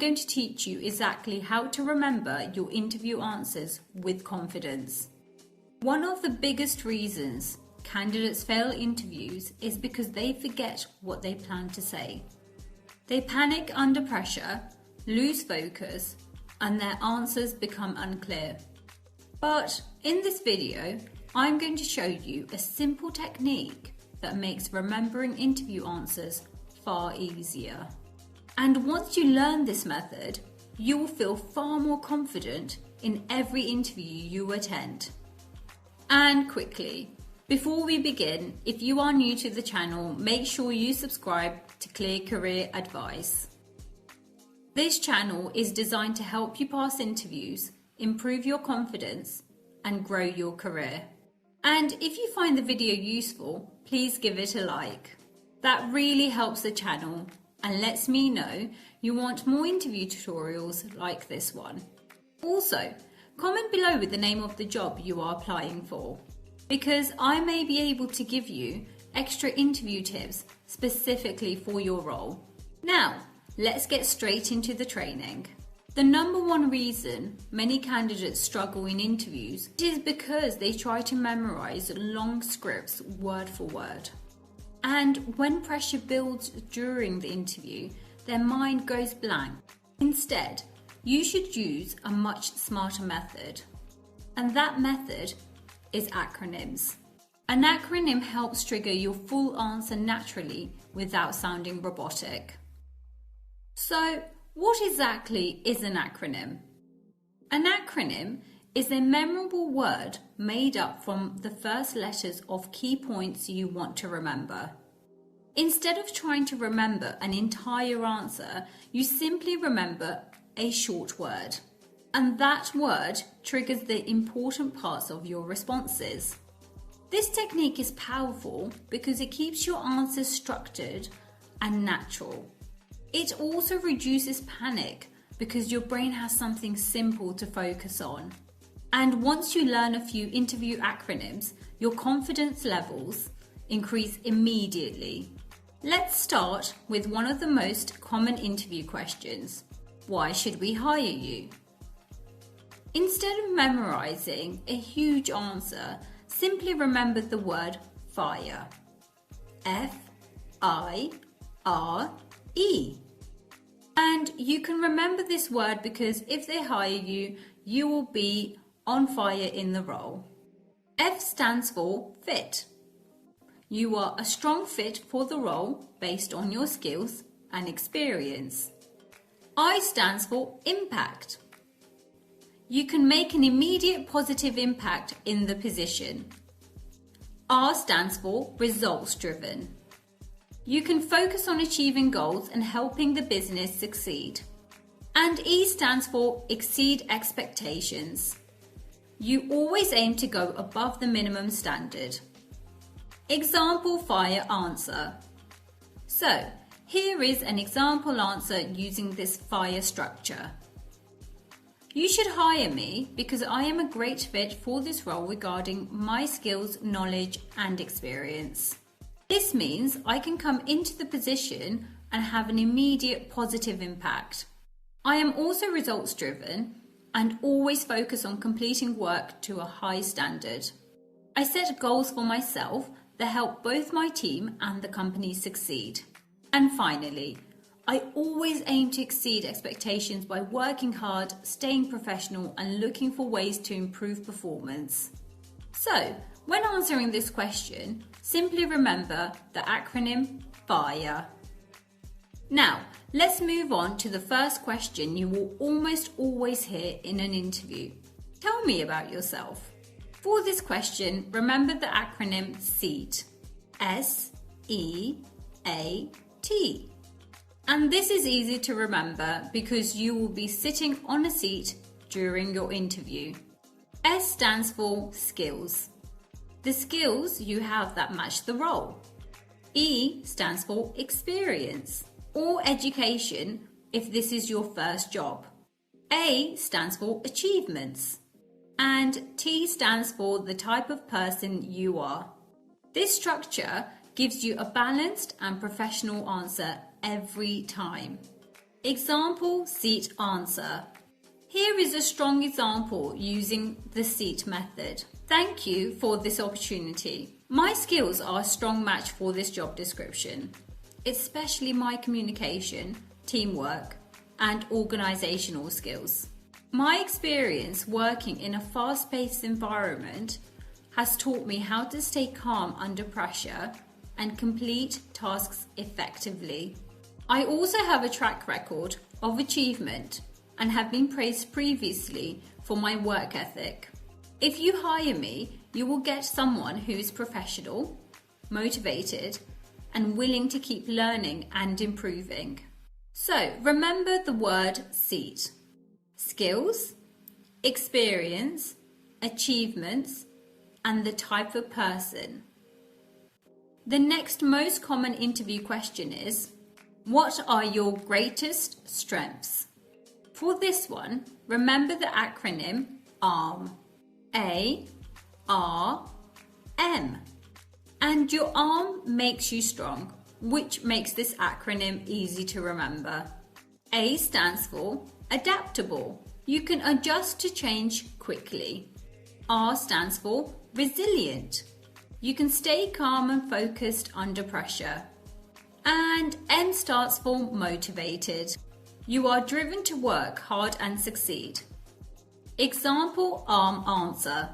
going to teach you exactly how to remember your interview answers with confidence. One of the biggest reasons candidates fail interviews is because they forget what they plan to say. They panic under pressure, lose focus, and their answers become unclear. But in this video, I'm going to show you a simple technique that makes remembering interview answers far easier. And once you learn this method, you will feel far more confident in every interview you attend. And quickly, before we begin, if you are new to the channel, make sure you subscribe to Clear Career Advice. This channel is designed to help you pass interviews, improve your confidence, and grow your career. And if you find the video useful, please give it a like. That really helps the channel and lets me know you want more interview tutorials like this one. Also, comment below with the name of the job you are applying for, because I may be able to give you extra interview tips specifically for your role. Now, let's get straight into the training. The number one reason many candidates struggle in interviews is because they try to memorize long scripts word for word. And when pressure builds during the interview, their mind goes blank. Instead, you should use a much smarter method. And that method is acronyms. An acronym helps trigger your full answer naturally without sounding robotic. So, what exactly is an acronym? An acronym is a memorable word made up from the first letters of key points you want to remember. Instead of trying to remember an entire answer, you simply remember a short word. And that word triggers the important parts of your responses. This technique is powerful because it keeps your answers structured and natural. It also reduces panic because your brain has something simple to focus on. And once you learn a few interview acronyms, your confidence levels increase immediately. Let's start with one of the most common interview questions. Why should we hire you? Instead of memorizing a huge answer, simply remember the word FIRE. F-I-R-E. And you can remember this word because if they hire you, you will be on fire in the role. F stands for fit. You are a strong fit for the role based on your skills and experience. I stands for impact. You can make an immediate positive impact in the position. R stands for results driven. You can focus on achieving goals and helping the business succeed. And E stands for exceed expectations. You always aim to go above the minimum standard. Example FIRE answer. So, here is an example answer using this FIRE structure. You should hire me because I am a great fit for this role regarding my skills, knowledge, and experience. This means I can come into the position and have an immediate positive impact. I am also results driven and always focus on completing work to a high standard. I set goals for myself that help both my team and the company succeed. And finally, I always aim to exceed expectations by working hard, staying professional, and looking for ways to improve performance. So, when answering this question, simply remember the acronym FIRE. Now, let's move on to the first question you will almost always hear in an interview. Tell me about yourself. For this question, remember the acronym S.E.A.T. S-E.A.T. And this is easy to remember because you will be sitting on a seat during your interview. S stands for skills. The skills you have that match the role. E stands for experience or education if this is your first job. A stands for achievements. And T stands for the type of person you are. This structure gives you a balanced and professional answer every time. Example S.E.A.T answer. Here is a strong example using the S.E.A.T method. Thank you for this opportunity. My skills are a strong match for this job description, especially my communication, teamwork, and organizational skills. My experience working in a fast-paced environment has taught me how to stay calm under pressure and complete tasks effectively. I also have a track record of achievement and have been praised previously for my work ethic. If you hire me, you will get someone who is professional, motivated, and willing to keep learning and improving. So remember the word S.E.A.T. Skills, experience, achievements, and the type of person. The next most common interview question is, what are your greatest strengths? For this one, remember the acronym A.R.M. A.R.M. And your arm makes you strong, which makes this acronym easy to remember. A stands for adaptable. You can adjust to change quickly. R stands for resilient. You can stay calm and focused under pressure. And M stands for motivated. You are driven to work hard and succeed. Example A.R.M answer.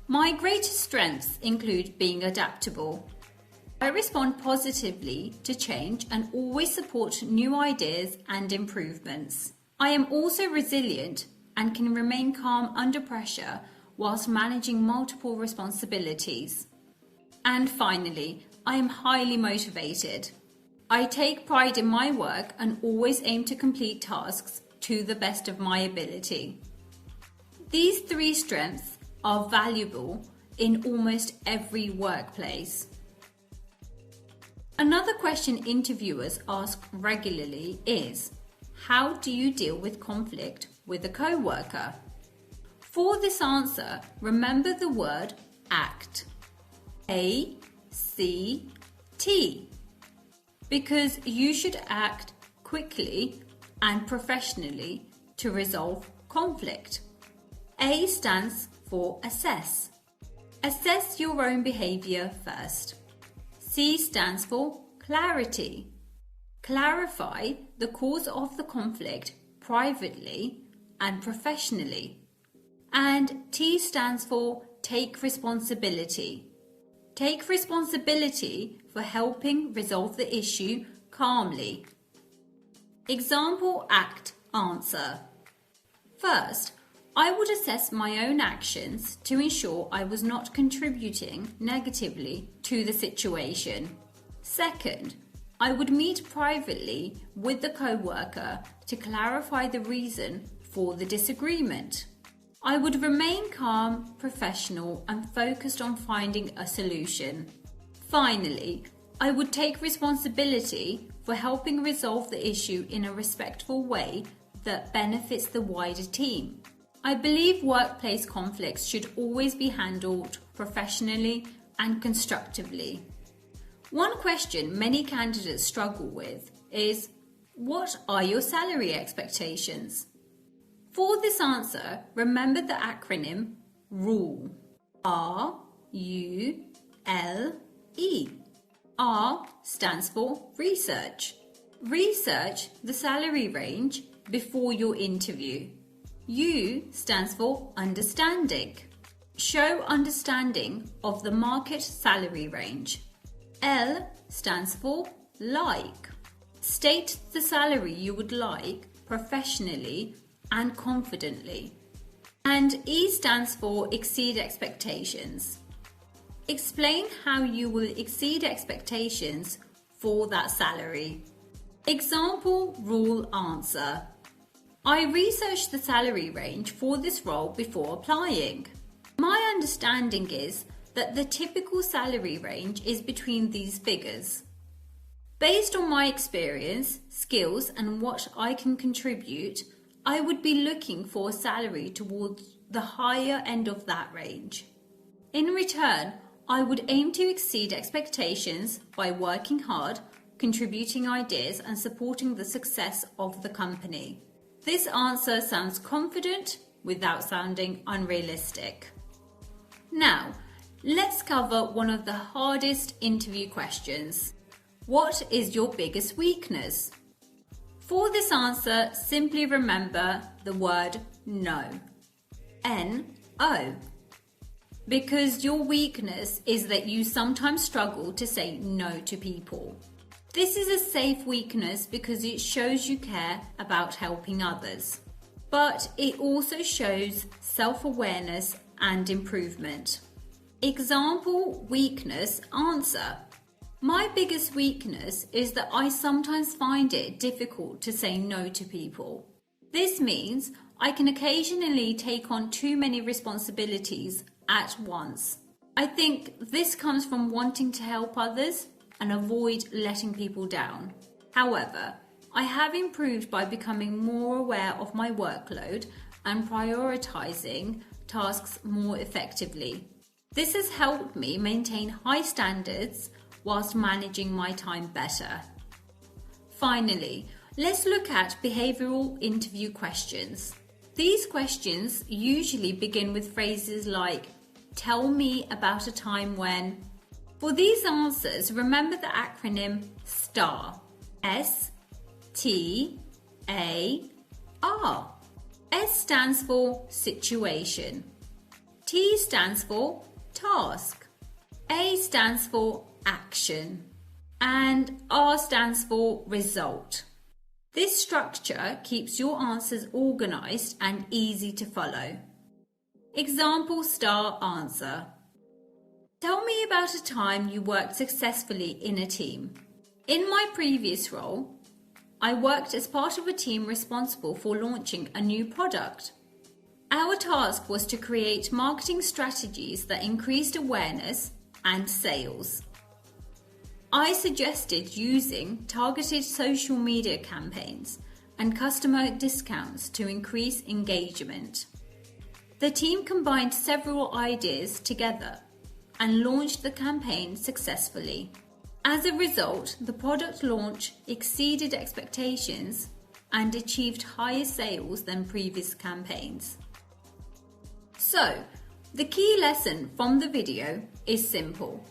My greatest strengths include being adaptable. I respond positively to change and always support new ideas and improvements. I am also resilient and can remain calm under pressure whilst managing multiple responsibilities. And finally, I am highly motivated. I take pride in my work and always aim to complete tasks to the best of my ability. These three strengths are valuable in almost every workplace. Another question interviewers ask regularly is, how do you deal with conflict with a co-worker? For this answer, remember the word ACT. A.C.T. Because you should act quickly and professionally to resolve conflict. A stands for assess. Assess your own behavior first. C stands for clarity. Clarify the cause of the conflict privately and professionally. And T stands for take responsibility. Take responsibility for helping resolve the issue calmly. Example ACT answer. First, I would assess my own actions to ensure I was not contributing negatively to the situation. Second, I would meet privately with the co-worker to clarify the reason for the disagreement. I would remain calm, professional, and focused on finding a solution. Finally, I would take responsibility for helping resolve the issue in a respectful way that benefits the wider team. I believe workplace conflicts should always be handled professionally and constructively. One question many candidates struggle with is, what are your salary expectations? For this answer, remember the acronym R.U.L.E. R.U.L.E. R stands for research. Research the salary range before your interview. U stands for understanding. Show understanding of the market salary range. L stands for like. State the salary you would like professionally and confidently. And E stands for exceed expectations. Explain how you will exceed expectations for that salary. Example R.U.L.E answer. I researched the salary range for this role before applying. My understanding is that the typical salary range is between these figures. Based on my experience, skills, and what I can contribute, I would be looking for a salary towards the higher end of that range. In return, I would aim to exceed expectations by working hard, contributing ideas and supporting the success of the company. This answer sounds confident without sounding unrealistic. Now, let's cover one of the hardest interview questions. What is your biggest weakness? For this answer, simply remember the word no. N.O. Because your weakness is that you sometimes struggle to say no to people. This is a safe weakness because it shows you care about helping others. But it also shows self-awareness and improvement. Example, weakness, answer. My biggest weakness is that I sometimes find it difficult to say no to people. This means I can occasionally take on too many responsibilities at once. I think this comes from wanting to help others and avoid letting people down. However, I have improved by becoming more aware of my workload and prioritizing tasks more effectively. This has helped me maintain high standards whilst managing my time better. Finally, let's look at behavioural interview questions. These questions usually begin with phrases like, "Tell me about a time when." For these answers, remember the acronym S.T.A.R. S.T.A.R. S stands for situation. T stands for task. A stands for action. And R stands for result. This structure keeps your answers organised and easy to follow. Example STAR answer. Tell me about a time you worked successfully in a team. In my previous role, I worked as part of a team responsible for launching a new product. Our task was to create marketing strategies that increased awareness and sales. I suggested using targeted social media campaigns and customer discounts to increase engagement. The team combined several ideas together and launched the campaign successfully. As a result, the product launch exceeded expectations and achieved higher sales than previous campaigns. So, the key lesson from the video is simple.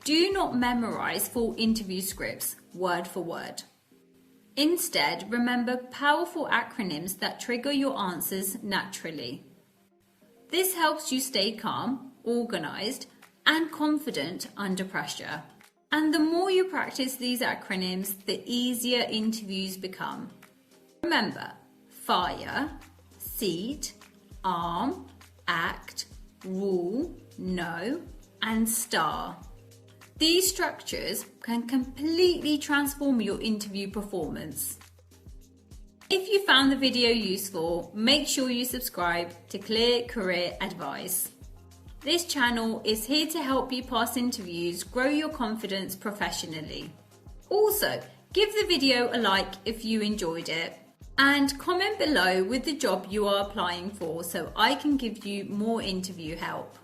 Do not memorize full interview scripts word for word. Instead, remember powerful acronyms that trigger your answers naturally. This helps you stay calm, organized, and confident under pressure. And the more you practice these acronyms, the easier interviews become. Remember, FIRE, S.E.A.T, A.R.M, ACT, R.U.L.E, N.O, and S.T.A.R. These structures can completely transform your interview performance. If you found the video useful, make sure you subscribe to Clear Career Advice. This channel is here to help you pass interviews, grow your confidence professionally. Also, give the video a like if you enjoyed it, and comment below with the job you are applying for so I can give you more interview help.